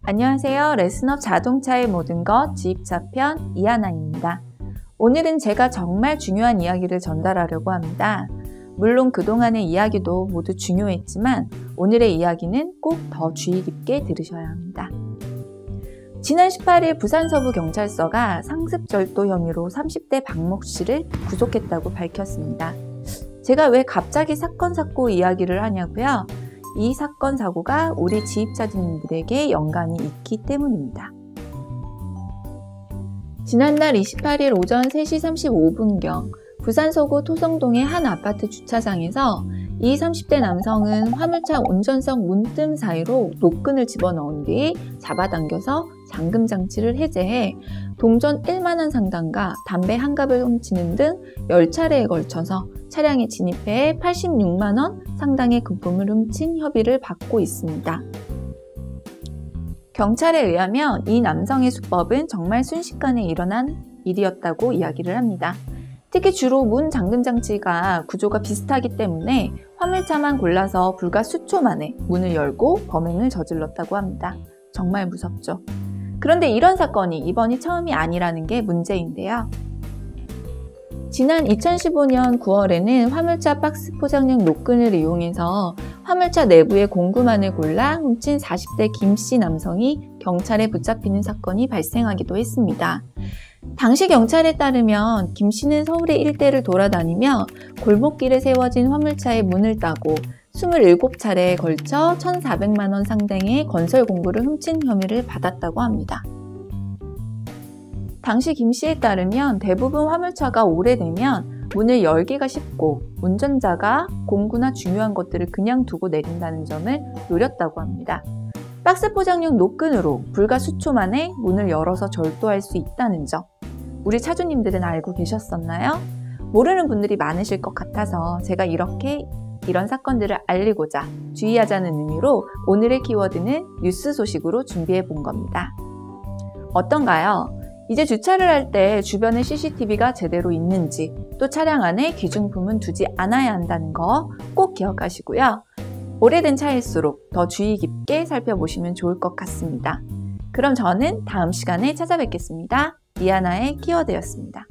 안녕하세요. 레슨업 자동차의 모든 것 지입차편 이하나입니다. 오늘은 제가 정말 중요한 이야기를 전달하려고 합니다. 물론 그동안의 이야기도 모두 중요했지만 오늘의 이야기는 꼭 더 주의 깊게 들으셔야 합니다. 지난 18일 부산서부경찰서가 상습절도 혐의로 30대 박모 씨를 구속했다고 밝혔습니다. 제가 왜 갑자기 사건 사고 이야기를 하냐고요? 이 사건 사고가 우리 지입차주님들에게 연관이 있기 때문입니다. 지난날 28일 오전 3시 35분경 부산 서구 토성동의 한 아파트 주차장에서 이 30대 남성은 화물차 운전석 문틈 사이로 노끈을 집어넣은 뒤 잡아당겨서 잠금장치를 해제해 동전 1만원 상당과 담배 한 갑을 훔치는 등 10차례에 걸쳐서 차량에 진입해 86만원 상당의 금품을 훔친 혐의를 받고 있습니다. 경찰에 의하면 이 남성의 수법은 정말 순식간에 일어난 일이었다고 이야기를 합니다. 특히 주로 문 잠금장치가 구조가 비슷하기 때문에 화물차만 골라서 불과 수초 만에 문을 열고 범행을 저질렀다고 합니다. 정말 무섭죠. 그런데 이런 사건이 이번이 처음이 아니라는 게 문제인데요. 지난 2015년 9월에는 화물차 박스 포장용 노끈을 이용해서 화물차 내부의 공구만을 골라 훔친 40대 김씨 남성이 경찰에 붙잡히는 사건이 발생하기도 했습니다. 당시 경찰에 따르면 김씨는 서울의 일대를 돌아다니며 골목길에 세워진 화물차의 문을 따고 27차례에 걸쳐 1,400만원 상당의 건설 공구를 훔친 혐의를 받았다고 합니다. 당시 김씨에 따르면 대부분 화물차가 오래되면 문을 열기가 쉽고 운전자가 공구나 중요한 것들을 그냥 두고 내린다는 점을 노렸다고 합니다. 박스 포장용 노끈으로 불과 수초 만에 문을 열어서 절도할 수 있다는 점, 우리 차주님들은 알고 계셨었나요? 모르는 분들이 많으실 것 같아서 제가 이런 사건들을 알리고자 주의하자는 의미로 오늘의 키워드는 뉴스 소식으로 준비해 본 겁니다. 어떤가요? 이제 주차를 할 때 주변에 CCTV가 제대로 있는지, 또 차량 안에 귀중품은 두지 않아야 한다는 거 꼭 기억하시고요. 오래된 차일수록 더 주의 깊게 살펴보시면 좋을 것 같습니다. 그럼 저는 다음 시간에 찾아뵙겠습니다. 이하나의 키워드였습니다.